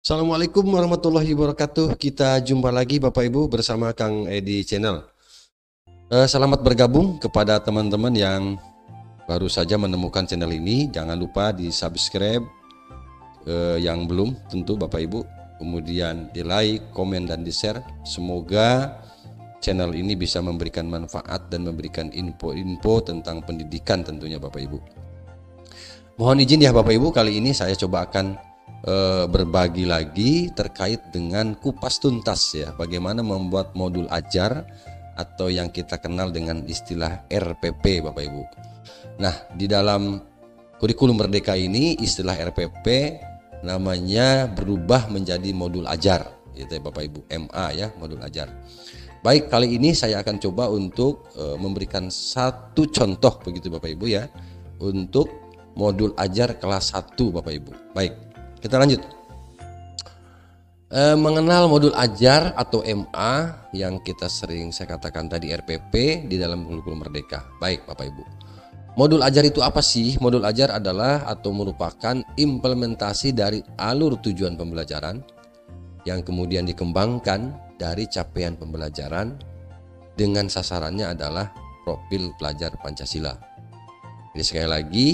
Assalamualaikum warahmatullahi wabarakatuh. Kita jumpa lagi Bapak Ibu bersama Kang Edi Channel. Selamat bergabung kepada teman-teman yang baru saja menemukan channel ini. Jangan lupa di subscribe yang belum tentu Bapak Ibu. Kemudian di like, komen, dan di share. Semoga channel ini bisa memberikan manfaat dan memberikan info-info tentang pendidikan tentunya Bapak Ibu. Mohon izin ya Bapak Ibu, kali ini saya coba akan berbagi lagi terkait dengan kupas tuntas ya, bagaimana membuat modul ajar atau yang kita kenal dengan istilah RPP Bapak Ibu. Nah, di dalam kurikulum Merdeka ini istilah RPP namanya berubah menjadi modul ajar gitu ya Bapak Ibu, MA ya, modul ajar. Baik, kali ini saya akan coba untuk memberikan satu contoh begitu Bapak Ibu ya, untuk modul ajar kelas 1 Bapak Ibu. Baik, kita lanjut. Mengenal modul ajar atau MA yang kita sering saya katakan tadi RPP di dalam kurikulum Merdeka. Baik Bapak Ibu, modul ajar itu apa sih? Modul ajar adalah atau merupakan implementasi dari alur tujuan pembelajaran yang kemudian dikembangkan dari capaian pembelajaran dengan sasarannya adalah profil pelajar Pancasila. Jadi sekali lagi,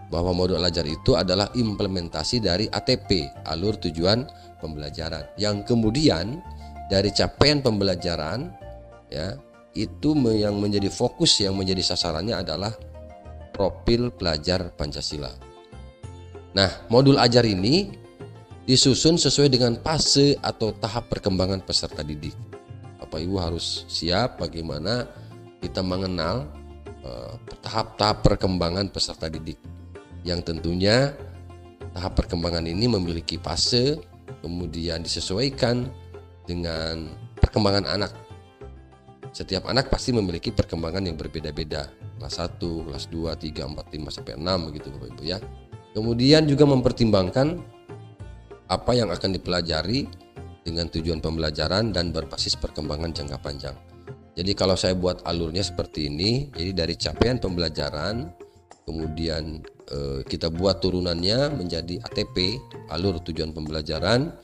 bahwa modul ajar itu adalah implementasi dari ATP, alur tujuan pembelajaran, yang kemudian dari capaian pembelajaran ya, itu yang menjadi fokus, yang menjadi sasarannya adalah profil pelajar Pancasila. Nah, modul ajar ini disusun sesuai dengan fase atau tahap perkembangan peserta didik. Bapak Ibu harus siap bagaimana kita mengenal tahap-tahap perkembangan peserta didik, yang tentunya tahap perkembangan ini memiliki fase, kemudian disesuaikan dengan perkembangan anak. Setiap anak pasti memiliki perkembangan yang berbeda-beda, kelas 1, kelas 2, 3, 4, 5, sampai 6 begitu Bapak Ibu ya. Kemudian juga mempertimbangkan apa yang akan dipelajari dengan tujuan pembelajaran dan berbasis perkembangan jangka panjang. Jadi kalau saya buat alurnya seperti ini, jadi dari capaian pembelajaran, kemudian kita buat turunannya menjadi ATP, alur tujuan pembelajaran.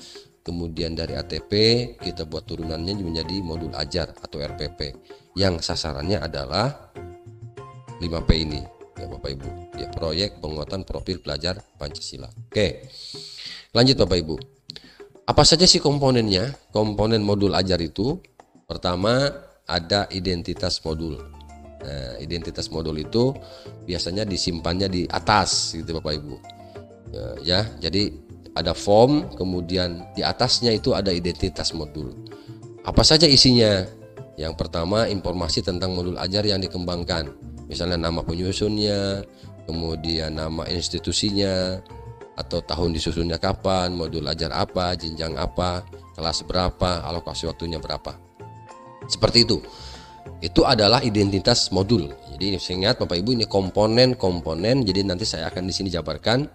Kemudian dari ATP kita buat turunannya menjadi modul ajar atau RPP, yang sasarannya adalah 5P ini ya Bapak Ibu ya, proyek penguatan profil pelajar Pancasila. Oke, lanjut Bapak Ibu, apa saja sih komponennya? Komponen modul ajar itu pertama ada identitas modul. Nah, identitas modul itu biasanya disimpannya di atas gitu Bapak Ibu ya, jadi ada form, kemudian di atasnya itu ada identitas modul. Apa saja isinya? Yang pertama, informasi tentang modul ajar yang dikembangkan, misalnya nama penyusunnya, kemudian nama institusinya, atau tahun disusunnya kapan, modul ajar apa, jenjang apa, kelas berapa, alokasi waktunya berapa, seperti itu. Itu adalah identitas modul. Jadi ingat Bapak Ibu, ini komponen-komponen. Jadi nanti saya akan di sini jabarkan,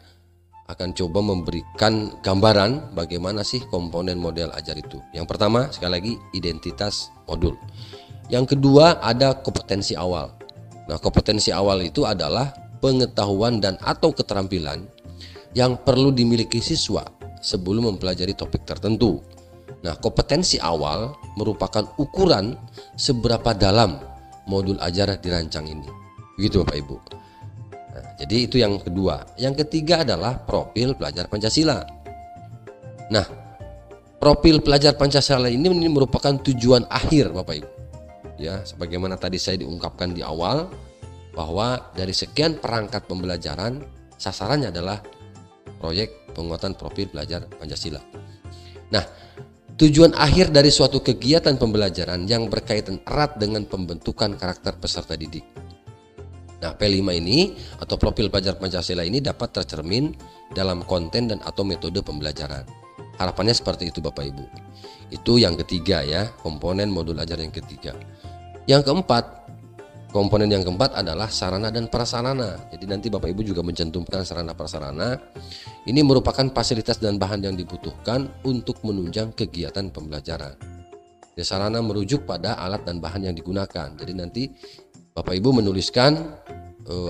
akan coba memberikan gambaran bagaimana sih komponen model ajar itu. Yang pertama sekali lagi identitas modul. Yang kedua ada kompetensi awal. Nah, kompetensi awal itu adalah pengetahuan dan atau keterampilan yang perlu dimiliki siswa sebelum mempelajari topik tertentu. Nah, kompetensi awal merupakan ukuran seberapa dalam modul ajar dirancang ini. Begitu Bapak Ibu. Nah, jadi itu yang kedua. Yang ketiga adalah profil pelajar Pancasila. Nah, profil pelajar Pancasila ini merupakan tujuan akhir Bapak Ibu. Ya, sebagaimana tadi saya diungkapkan di awal bahwa dari sekian perangkat pembelajaran sasarannya adalah proyek penguatan profil pelajar Pancasila. Nah, tujuan akhir dari suatu kegiatan pembelajaran yang berkaitan erat dengan pembentukan karakter peserta didik. Nah, P5 ini atau profil pelajar Pancasila ini dapat tercermin dalam konten dan atau metode pembelajaran. Harapannya seperti itu Bapak Ibu. Itu yang ketiga ya, komponen modul ajar yang ketiga. Yang keempat, komponen yang keempat adalah sarana dan prasarana. Jadi nanti Bapak Ibu juga mencantumkan sarana prasarana. Ini merupakan fasilitas dan bahan yang dibutuhkan untuk menunjang kegiatan pembelajaran. Jadi sarana merujuk pada alat dan bahan yang digunakan. Jadi nanti Bapak Ibu menuliskan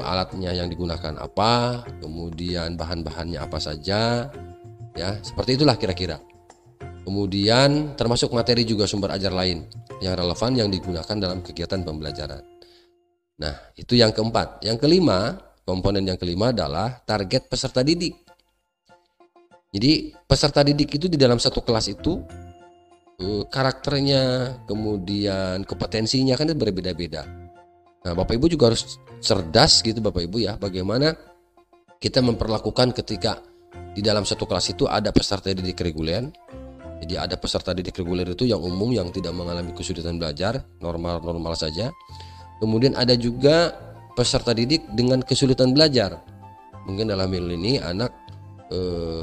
alatnya yang digunakan apa, kemudian bahan-bahannya apa saja, Ya, seperti itulah kira-kira. Kemudian termasuk materi juga sumber ajar lain yang relevan yang digunakan dalam kegiatan pembelajaran. Nah, itu yang keempat. Yang kelima, komponen yang kelima adalah target peserta didik. Jadi peserta didik itu di dalam satu kelas itu karakternya, kemudian kompetensinya kan berbeda-beda. Nah, Bapak Ibu juga harus cerdas gitu Bapak Ibu ya, bagaimana kita memperlakukan ketika di dalam satu kelas itu ada peserta didik reguler. Jadi ada peserta didik reguler itu yang umum, yang tidak mengalami kesulitan belajar, normal-normal saja. Kemudian ada juga peserta didik dengan kesulitan belajar. Mungkin dalam hal ini anak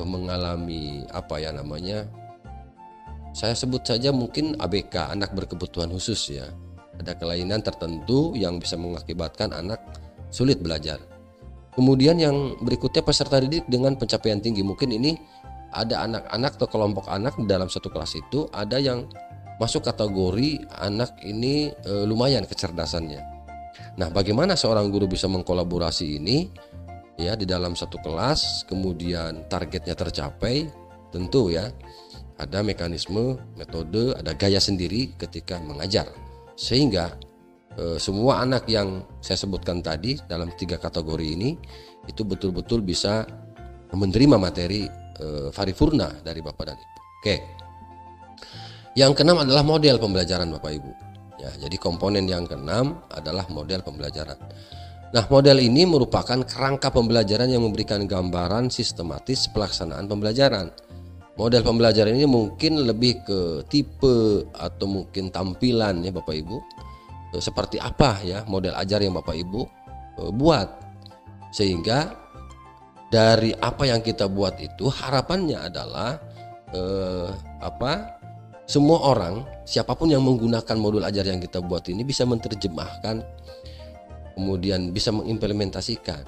mengalami apa ya namanya, saya sebut saja mungkin ABK, anak berkebutuhan khusus ya. Ada kelainan tertentu yang bisa mengakibatkan anak sulit belajar. Kemudian yang berikutnya peserta didik dengan pencapaian tinggi. Mungkin ini ada anak-anak atau kelompok anak dalam satu kelas itu ada yang masuk kategori anak ini lumayan kecerdasannya. Nah, bagaimana seorang guru bisa mengkolaborasi ini ya di dalam satu kelas, kemudian targetnya tercapai? Tentu ya ada mekanisme, metode, ada gaya sendiri ketika mengajar, sehingga semua anak yang saya sebutkan tadi dalam 3 kategori ini itu betul-betul bisa menerima materi paripurna dari Bapak dan Ibu. Oke. Yang keenam adalah model pembelajaran Bapak Ibu. Ya, jadi komponen yang keenam adalah model pembelajaran. Nah, model ini merupakan kerangka pembelajaran yang memberikan gambaran sistematis pelaksanaan pembelajaran. Model pembelajaran ini mungkin lebih ke tipe atau mungkin tampilan ya Bapak Ibu. Seperti apa ya model ajar yang Bapak Ibu buat, sehingga dari apa yang kita buat itu harapannya adalah semua orang, siapapun yang menggunakan modul ajar yang kita buat ini bisa menerjemahkan, kemudian bisa mengimplementasikan.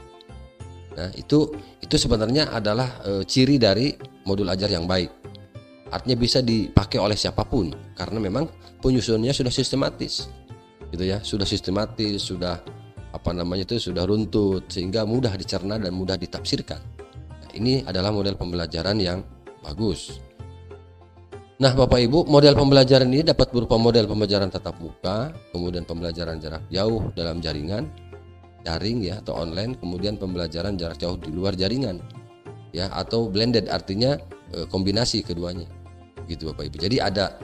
Nah, itu sebenarnya adalah ciri dari modul ajar yang baik. Artinya bisa dipakai oleh siapapun karena memang penyusunannya sudah sistematis. Gitu ya, sudah sistematis, sudah sudah runtut sehingga mudah dicerna dan mudah ditafsirkan. Nah, ini adalah model pembelajaran yang bagus. Nah, Bapak Ibu, model pembelajaran ini dapat berupa model pembelajaran tatap muka, kemudian pembelajaran jarak jauh dalam jaringan, daring ya atau online, kemudian pembelajaran jarak jauh di luar jaringan ya, atau blended, artinya kombinasi keduanya. Gitu Bapak Ibu. Jadi ada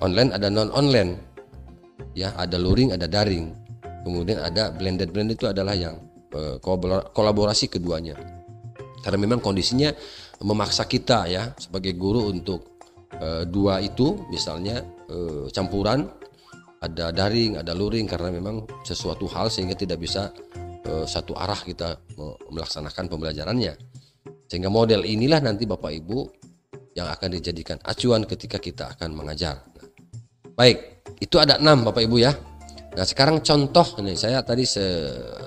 online, ada non online. Ya, ada luring, ada daring. Kemudian ada blended itu adalah yang kolaborasi keduanya. Karena memang kondisinya memaksa kita ya sebagai guru untuk dua itu, misalnya campuran, ada daring, ada luring, karena memang sesuatu hal sehingga tidak bisa satu arah kita melaksanakan pembelajarannya. Sehingga model inilah nanti Bapak Ibu yang akan dijadikan acuan ketika kita akan mengajar. Baik, itu ada 6 Bapak Ibu ya. Nah, sekarang contoh nih, saya tadi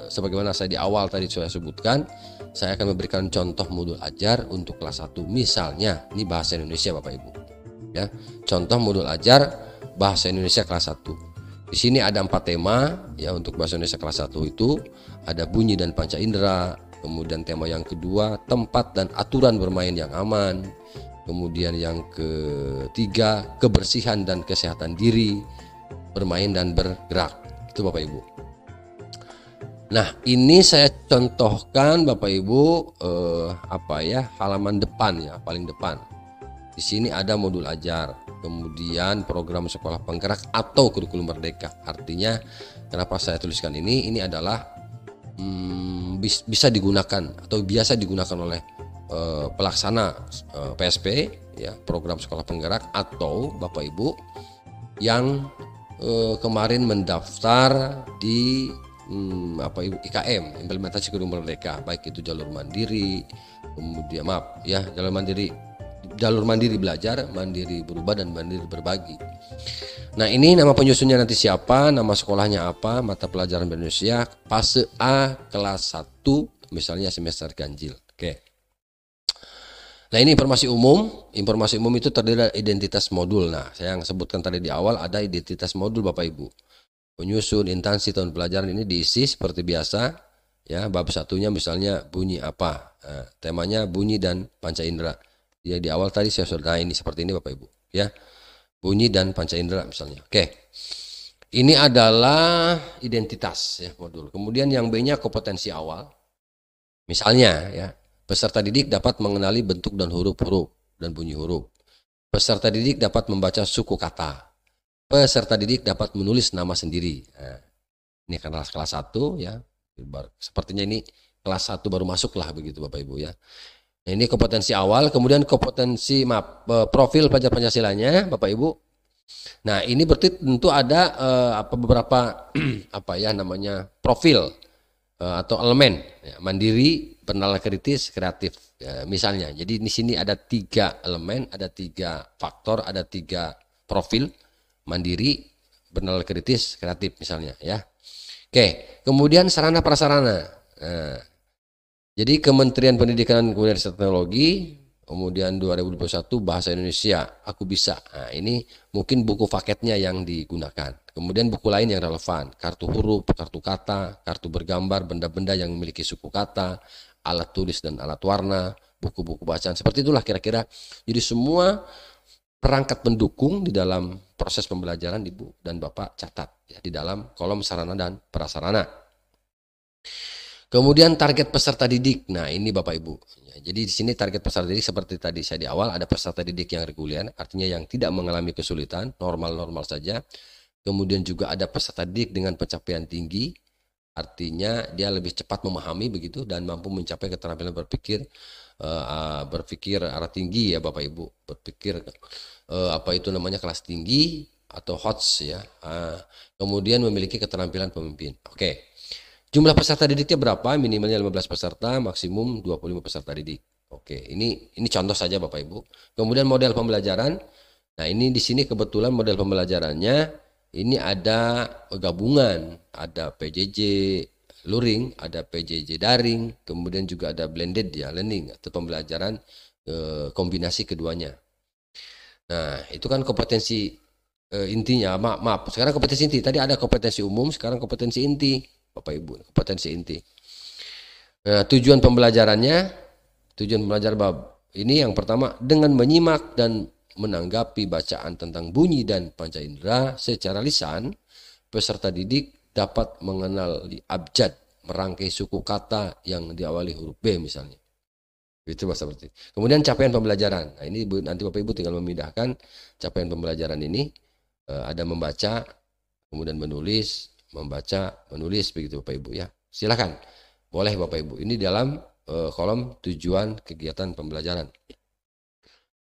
sebagaimana saya di awal tadi saya sebutkan, saya akan memberikan contoh modul ajar untuk kelas 1. Misalnya, ini bahasa Indonesia Bapak Ibu. Ya, contoh modul ajar bahasa Indonesia kelas 1. Di sini ada 4 tema ya untuk bahasa Indonesia kelas 1 itu, ada bunyi dan panca indera, kemudian tema yang kedua tempat dan aturan bermain yang aman. Kemudian yang ketiga kebersihan dan kesehatan diri, bermain dan bergerak. Itu Bapak Ibu. Nah, ini saya contohkan Bapak Ibu halaman depan ya, paling depan. Di sini ada modul ajar, kemudian program sekolah penggerak atau kurikulum merdeka. Artinya kenapa saya tuliskan ini adalah bisa digunakan atau biasa digunakan oleh pelaksana PSP ya, program sekolah penggerak, atau Bapak Ibu yang kemarin mendaftar di IKM, implementasi kurikulum merdeka, baik itu jalur mandiri, kemudian jalur mandiri belajar, mandiri berubah, dan mandiri berbagi. Nah, ini nama penyusunnya nanti siapa, nama sekolahnya apa, mata pelajaran Indonesia, fase A kelas 1 misalnya semester ganjil. Oke. Nah, ini informasi umum. Informasi umum itu terdiri dari identitas modul. Nah, saya yang sebutkan tadi di awal ada identitas modul Bapak Ibu. Penyusun, instansi, tahun pelajaran ini diisi seperti biasa. Ya, bab 1-nya misalnya bunyi apa. Nah, temanya bunyi dan panca indera. Ya di awal tadi saya sudah, nah ini seperti ini Bapak Ibu ya. Bunyi dan panca indera misalnya. Oke. Ini adalah identitas ya modul. Kemudian yang B-nya kompetensi awal. Misalnya ya, peserta didik dapat mengenali bentuk dan huruf-huruf dan bunyi huruf. Peserta didik dapat membaca suku kata. Peserta didik dapat menulis nama sendiri. Nah, ini kelas 1 ya. Sepertinya ini kelas 1 baru masuk lah begitu Bapak Ibu ya. Nah, ini kompetensi awal, kemudian kompetensi profil pelajar Pancasilanya Bapak Ibu. Nah, ini berarti tentu ada beberapa apa ya namanya profil atau elemen ya, mandiri, bernalar kritis, kreatif ya, misalnya. Jadi di sini ada 3 elemen, ada 3 faktor, ada 3 profil: mandiri, bernalar kritis, kreatif misalnya ya. Oke, kemudian sarana prasarana. Nah, jadi Kementerian Pendidikan dan Kebudayaan Teknologi, kemudian 2021 Bahasa Indonesia Aku Bisa. Nah, ini mungkin buku paketnya yang digunakan. Kemudian buku lain yang relevan, kartu huruf, kartu kata, kartu bergambar, benda-benda yang memiliki suku kata, alat tulis dan alat warna, buku-buku bacaan. Seperti itulah kira-kira. Jadi semua perangkat pendukung di dalam proses pembelajaran Ibu dan Bapak catat ya, di dalam kolom sarana dan prasarana. Kemudian target peserta didik. Nah, ini Bapak Ibu. Ya, jadi di sini target peserta didik seperti tadi saya di awal, ada peserta didik yang reguler, artinya yang tidak mengalami kesulitan, normal-normal saja. Kemudian juga ada peserta didik dengan pencapaian tinggi, artinya dia lebih cepat memahami begitu dan mampu mencapai keterampilan berpikir arah tinggi ya Bapak Ibu. Berpikir apa itu namanya kelas tinggi atau HOTS ya. Kemudian memiliki keterampilan pemimpin. Oke. Jumlah peserta didiknya berapa? Minimalnya 15 peserta, maksimum 25 peserta didik. Oke, ini contoh saja Bapak Ibu. Kemudian model pembelajaran. Nah, ini di sini kebetulan model pembelajarannya ini ada gabungan, ada PJJ luring, ada PJJ daring, kemudian juga ada blended ya learning atau pembelajaran kombinasi keduanya. Nah, itu kan kompetensi intinya. Maaf, sekarang kompetensi inti. Tadi ada kompetensi umum, sekarang kompetensi inti. Bapak Ibu, kompetensi inti. Nah, tujuan pembelajar bab ini yang pertama, dengan menyimak dan menanggapi bacaan tentang bunyi dan panca indera secara lisan, peserta didik dapat mengenali abjad, merangkai suku kata yang diawali huruf B misalnya. Itu bahasa seperti. Kemudian capaian pembelajaran. Nah, ini nanti Bapak Ibu tinggal memindahkan capaian pembelajaran ini, ada membaca, kemudian menulis, membaca, menulis begitu Bapak Ibu ya. Silakan. Boleh Bapak Ibu. Ini dalam kolom tujuan kegiatan pembelajaran.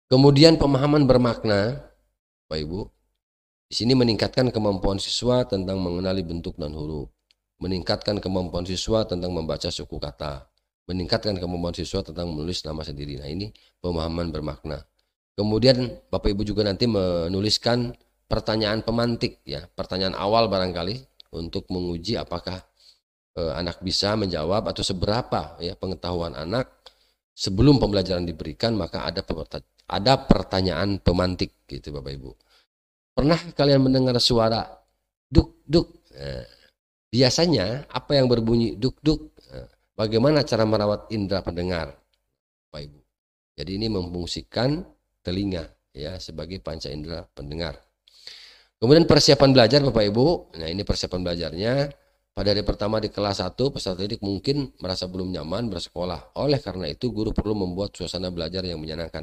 Kemudian pemahaman bermakna Bapak Ibu. Di sini meningkatkan kemampuan siswa tentang mengenali bentuk dan huruf. Meningkatkan kemampuan siswa tentang membaca suku kata. Meningkatkan kemampuan siswa tentang menulis nama sendiri. Nah, ini pemahaman bermakna. Kemudian Bapak Ibu juga nanti menuliskan pertanyaan pemantik ya, pertanyaan awal barangkali, untuk menguji apakah anak bisa menjawab atau seberapa ya pengetahuan anak sebelum pembelajaran diberikan. Maka ada pertanyaan pemantik gitu Bapak Ibu. Pernah kalian mendengar suara duk duk? Biasanya apa yang berbunyi duk duk? Bagaimana cara merawat indera pendengar Bapak Ibu? Jadi ini memfungsikan telinga ya sebagai panca indera pendengar. Kemudian persiapan belajar Bapak Ibu. Nah, ini persiapan belajarnya. Pada hari pertama di kelas 1, peserta didik mungkin merasa belum nyaman bersekolah. Oleh karena itu, guru perlu membuat suasana belajar yang menyenangkan.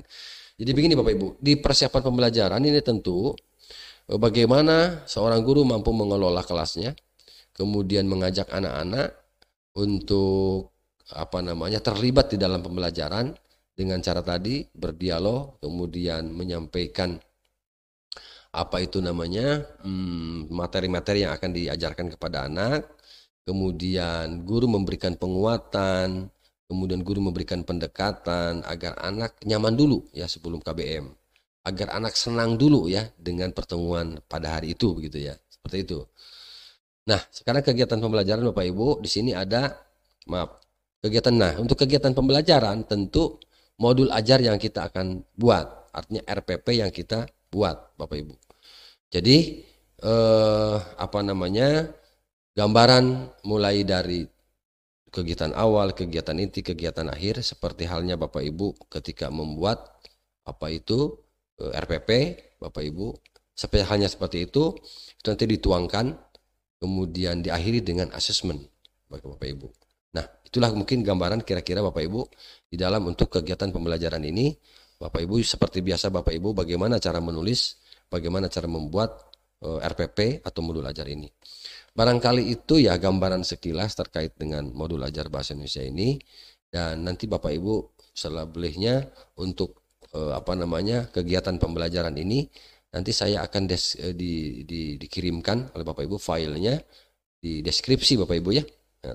Jadi begini Bapak Ibu, di persiapan pembelajaran ini tentu bagaimana seorang guru mampu mengelola kelasnya, kemudian mengajak anak-anak untuk terlibat di dalam pembelajaran dengan cara tadi berdialog, kemudian menyampaikan materi-materi yang akan diajarkan kepada anak, kemudian guru memberikan penguatan, kemudian guru memberikan pendekatan agar anak nyaman dulu ya sebelum KBM, agar anak senang dulu ya dengan pertemuan pada hari itu begitu ya, seperti itu. Nah, sekarang kegiatan pembelajaran Bapak Ibu, di sini ada kegiatan. Nah, untuk kegiatan pembelajaran tentu modul ajar yang kita akan buat, artinya RPP yang kita buat Bapak Ibu. Jadi gambaran mulai dari kegiatan awal, kegiatan inti, kegiatan akhir, seperti halnya Bapak Ibu ketika membuat apa itu RPP, Bapak Ibu. Halnya seperti itu nanti dituangkan, kemudian diakhiri dengan asesmen Bapak Ibu. Nah, itulah mungkin gambaran kira-kira Bapak Ibu di dalam untuk kegiatan pembelajaran ini. Bapak Ibu seperti biasa Bapak Ibu bagaimana cara menulis, bagaimana cara membuat RPP atau modul ajar ini. Barangkali itu ya gambaran sekilas terkait dengan modul ajar bahasa Indonesia ini, dan nanti Bapak Ibu selebihnya untuk kegiatan pembelajaran ini nanti saya akan dikirimkan oleh Bapak Ibu filenya di deskripsi Bapak Ibu ya,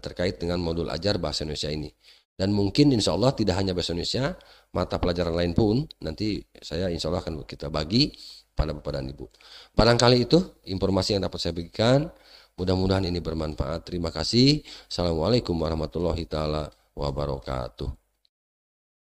terkait dengan modul ajar bahasa Indonesia ini. Dan mungkin insya Allah tidak hanya bahasa Indonesia, mata pelajaran lain pun nanti saya insya Allah akan kita bagi pada Bapak dan Ibu. Barangkali itu informasi yang dapat saya berikan. Mudah-mudahan ini bermanfaat. Terima kasih. Assalamualaikum warahmatullahi taala wabarakatuh.